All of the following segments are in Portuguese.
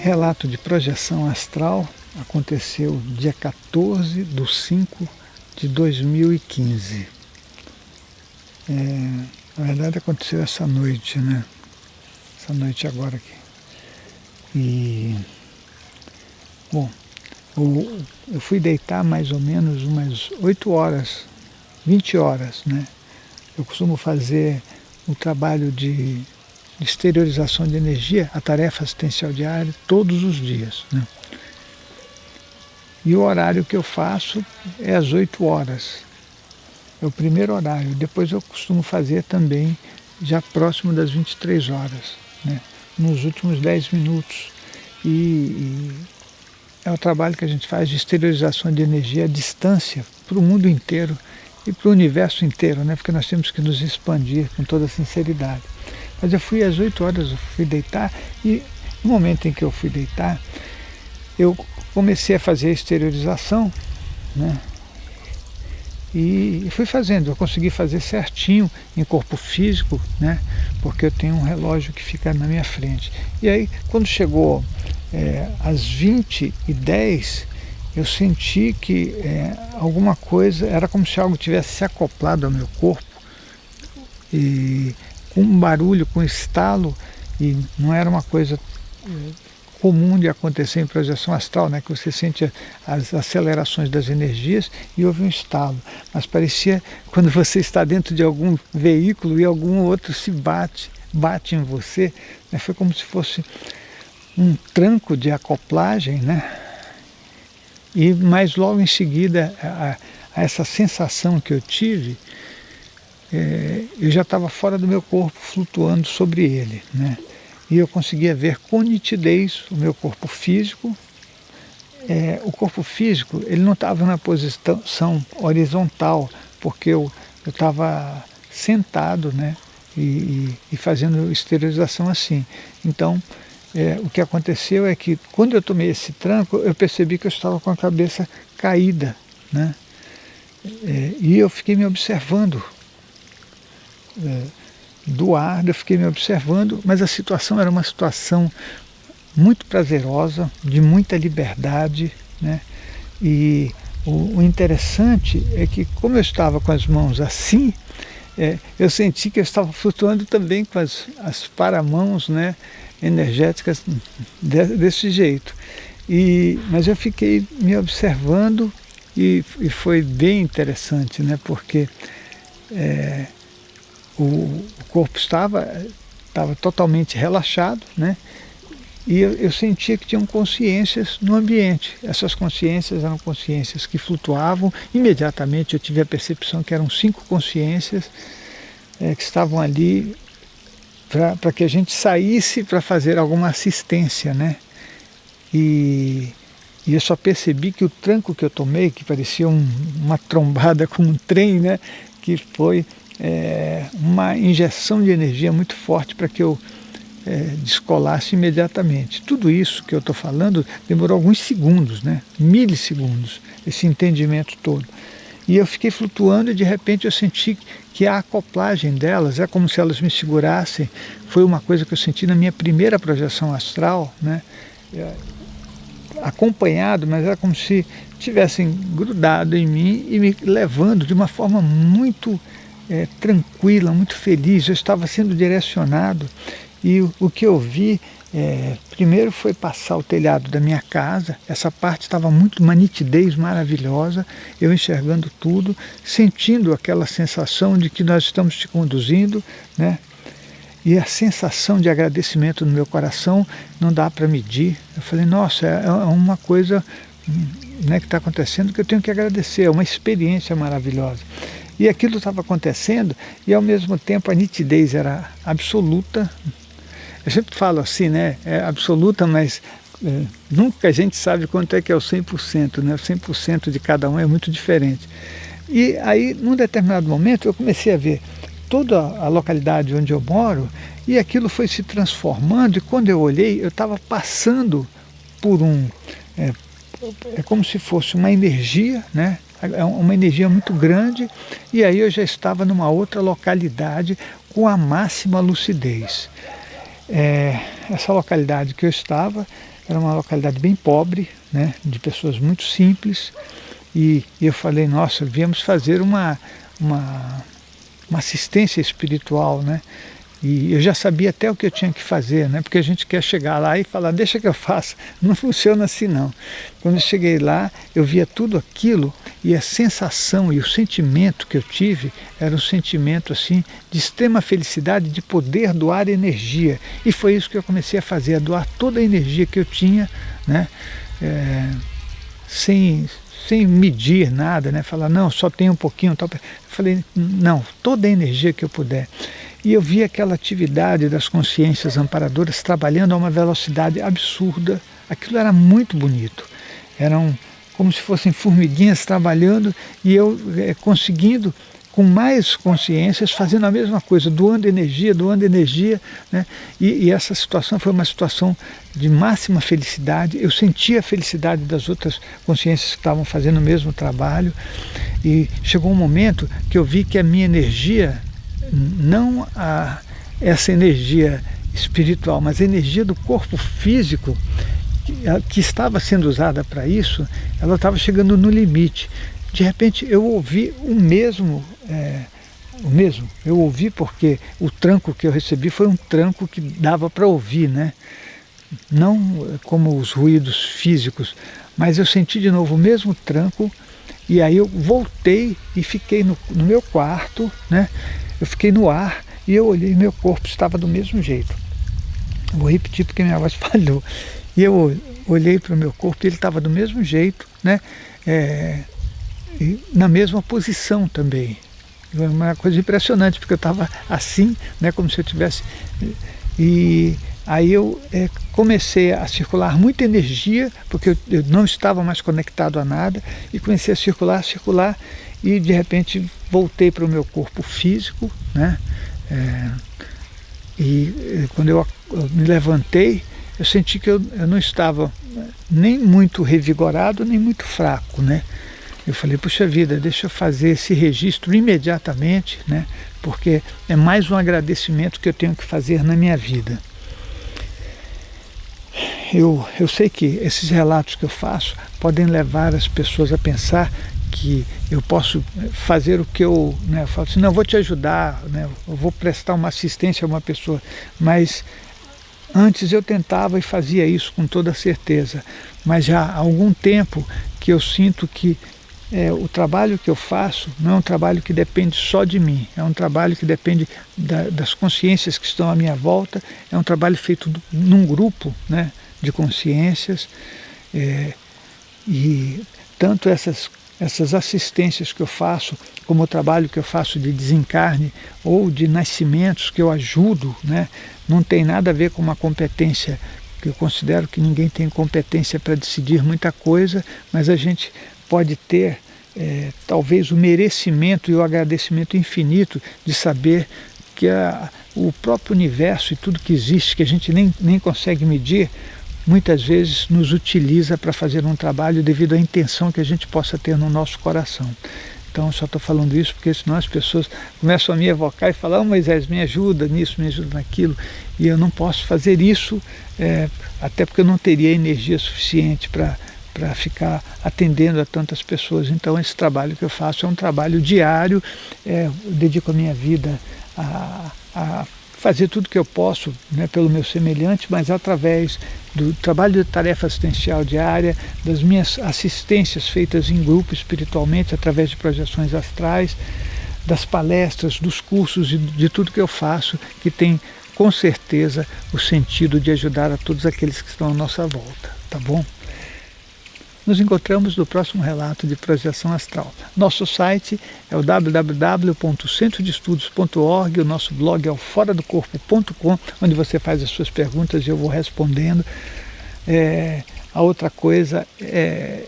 Relato de projeção astral aconteceu dia 14/5/2015. Na verdade aconteceu essa noite, né? Essa noite agora aqui. E, bom, eu fui deitar mais ou menos umas 8 horas, 20 horas, né? Eu costumo fazer um trabalho de exteriorização de energia, a tarefa assistencial diária, todos os dias, né? E o horário que eu faço é às 8 horas. É o primeiro horário. Depois eu costumo fazer também já próximo das 23 horas, né? Nos últimos 10 minutos. E é o trabalho que a gente faz de exteriorização de energia à distância para o mundo inteiro e para o universo inteiro, né? Porque nós temos que nos expandir com toda sinceridade. Mas eu fui às 8 horas, eu fui deitar, e no momento em que eu fui deitar, eu comecei a fazer a exteriorização, né? E fui fazendo, eu consegui fazer certinho em corpo físico, né? Porque eu tenho um relógio que fica na minha frente. E aí, quando chegou às 20h10, eu senti que alguma coisa, era como se algo tivesse se acoplado ao meu corpo, e com um barulho, com um estalo, e não era uma coisa comum de acontecer em projeção astral, né, que você sente as acelerações das energias e houve um estalo, mas parecia quando você está dentro de algum veículo e algum outro se bate em você, né, foi como se fosse um tranco de acoplagem, né, mas logo em seguida a essa sensação que eu tive, eu já estava fora do meu corpo, flutuando sobre ele, né? E eu conseguia ver com nitidez o meu corpo físico. O corpo físico, ele não estava na posição horizontal, porque eu estava sentado, né? E fazendo esterilização assim. Então, o que aconteceu é que, quando eu tomei esse tranco, eu percebi que eu estava com a cabeça caída, né? E eu fiquei me observando. Do ar, eu fiquei me observando, mas a situação era uma situação muito prazerosa, de muita liberdade, né? E o interessante é que, como eu estava com as mãos assim, eu senti que eu estava flutuando também com as paramãos, né, energéticas desse jeito. Mas eu fiquei me observando e foi bem interessante, né, porque o corpo estava totalmente relaxado, né? E eu sentia que tinham consciências no ambiente. Essas consciências eram consciências que flutuavam. Imediatamente eu tive a percepção que eram 5 consciências que estavam ali para que a gente saísse para fazer alguma assistência, né? E eu só percebi que o tranco que eu tomei, que parecia uma trombada com um trem, né? Que foi uma injeção de energia muito forte para que eu descolasse imediatamente. Tudo isso que eu estou falando demorou alguns segundos, né? Milissegundos, esse entendimento todo. E eu fiquei flutuando e de repente eu senti que a acoplagem delas é como se elas me segurassem. Foi uma coisa que eu senti na minha primeira projeção astral, né? Acompanhado, mas era como se tivessem grudado em mim e me levando de uma forma muito tranquila, muito feliz. Eu estava sendo direcionado e o que eu vi primeiro foi passar o telhado da minha casa. Essa parte estava uma nitidez maravilhosa, eu enxergando tudo, sentindo aquela sensação de que nós estamos te conduzindo, né? E a sensação de agradecimento no meu coração não dá para medir. Eu falei, nossa, é uma coisa, né, que está acontecendo que eu tenho que agradecer, é uma experiência maravilhosa. E aquilo estava acontecendo e, ao mesmo tempo, a nitidez era absoluta. Eu sempre falo assim, né? É absoluta, mas nunca a gente sabe quanto é que é o 100%, né? O 100% de cada um é muito diferente. E aí, num determinado momento, eu comecei a ver toda a localidade onde eu moro e aquilo foi se transformando, e quando eu olhei, eu estava passando por é como se fosse uma energia, né? Uma energia muito grande, e aí eu já estava numa outra localidade com a máxima lucidez. Essa localidade que eu estava era uma localidade bem pobre, né, de pessoas muito simples, e eu falei, nossa, viemos fazer uma assistência espiritual, né? E eu já sabia até o que eu tinha que fazer, né? Porque a gente quer chegar lá e falar, deixa que eu faça. Não funciona assim, não. Quando eu cheguei lá, eu via tudo aquilo e a sensação e o sentimento que eu tive era um sentimento assim de extrema felicidade, de poder doar energia. E foi isso que eu comecei a fazer, a doar toda a energia que eu tinha, né? Sem medir nada, né? Falar, não, só tem um pouquinho. Tal. Eu falei, não, toda a energia que eu puder. E eu vi aquela atividade das consciências amparadoras trabalhando a uma velocidade absurda. Aquilo era muito bonito. Eram como se fossem formiguinhas trabalhando e eu conseguindo, com mais consciências, fazendo a mesma coisa, doando energia, né? E essa situação foi uma situação de máxima felicidade. Eu sentia a felicidade das outras consciências que estavam fazendo o mesmo trabalho. E chegou um momento que eu vi que a minha energia, não essa energia espiritual, mas a energia do corpo físico que estava sendo usada para isso, ela estava chegando no limite. De repente eu ouvi o mesmo, eu ouvi porque o tranco que eu recebi foi um tranco que dava para ouvir, né? Não como os ruídos físicos, mas eu senti de novo o mesmo tranco, e aí eu voltei e fiquei no meu quarto, né? Eu fiquei no ar e eu olhei e meu corpo estava do mesmo jeito. Eu vou repetir porque minha voz falhou. E eu olhei para o meu corpo e ele estava do mesmo jeito, né? E na mesma posição também. Uma coisa impressionante, porque eu estava assim, né, como se eu tivesse... E aí eu comecei a circular muita energia, porque eu não estava mais conectado a nada, e comecei a circular, e de repente voltei para o meu corpo físico, né? E quando eu me levantei, eu senti que eu não estava nem muito revigorado, nem muito fraco, né? Eu falei, puxa vida, deixa eu fazer esse registro imediatamente, né? Porque é mais um agradecimento que eu tenho que fazer na minha vida. Eu sei que esses relatos que eu faço podem levar as pessoas a pensar que eu posso fazer o que eu falo assim, não, eu vou te ajudar, né? Eu vou prestar uma assistência a uma pessoa, mas antes eu tentava e fazia isso com toda certeza, mas já há algum tempo que eu sinto que o trabalho que eu faço não é um trabalho que depende só de mim, é um trabalho que depende das consciências que estão à minha volta, é um trabalho feito num grupo, né, de consciências, e tanto essas assistências que eu faço, como o trabalho que eu faço de desencarne ou de nascimentos que eu ajudo, né, não tem nada a ver com uma competência, que eu considero que ninguém tem competência para decidir muita coisa, mas a gente pode ter talvez o merecimento e o agradecimento infinito de saber que o próprio universo e tudo que existe, que a gente nem consegue medir, muitas vezes nos utiliza para fazer um trabalho devido à intenção que a gente possa ter no nosso coração. Então, só estou falando isso porque senão as pessoas começam a me evocar e falar, Moisés, me ajuda nisso, me ajuda naquilo, e eu não posso fazer isso, até porque eu não teria energia suficiente para ficar atendendo a tantas pessoas. Então, esse trabalho que eu faço é um trabalho diário, eu dedico a minha vida a fazer tudo que eu posso, né, pelo meu semelhante, mas através do trabalho de tarefa assistencial diária, das minhas assistências feitas em grupo espiritualmente, através de projeções astrais, das palestras, dos cursos e de tudo que eu faço, que tem com certeza o sentido de ajudar a todos aqueles que estão à nossa volta, tá bom? Nos encontramos no próximo relato de projeção astral. Nosso site é o www.centrodeestudos.org, o nosso blog é o foradocorpo.com, onde você faz as suas perguntas e eu vou respondendo. A outra coisa é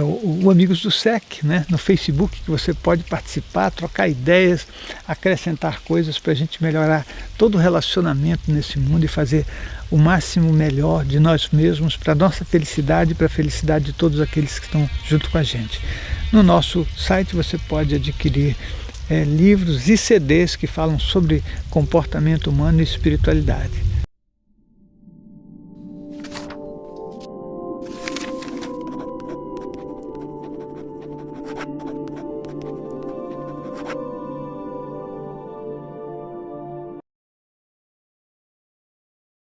o Amigos do SEC, né, no Facebook, que você pode participar, trocar ideias, acrescentar coisas para a gente melhorar todo o relacionamento nesse mundo e fazer o máximo melhor de nós mesmos, para a nossa felicidade e para a felicidade de todos aqueles que estão junto com a gente. No nosso site você pode adquirir livros e CDs que falam sobre comportamento humano e espiritualidade.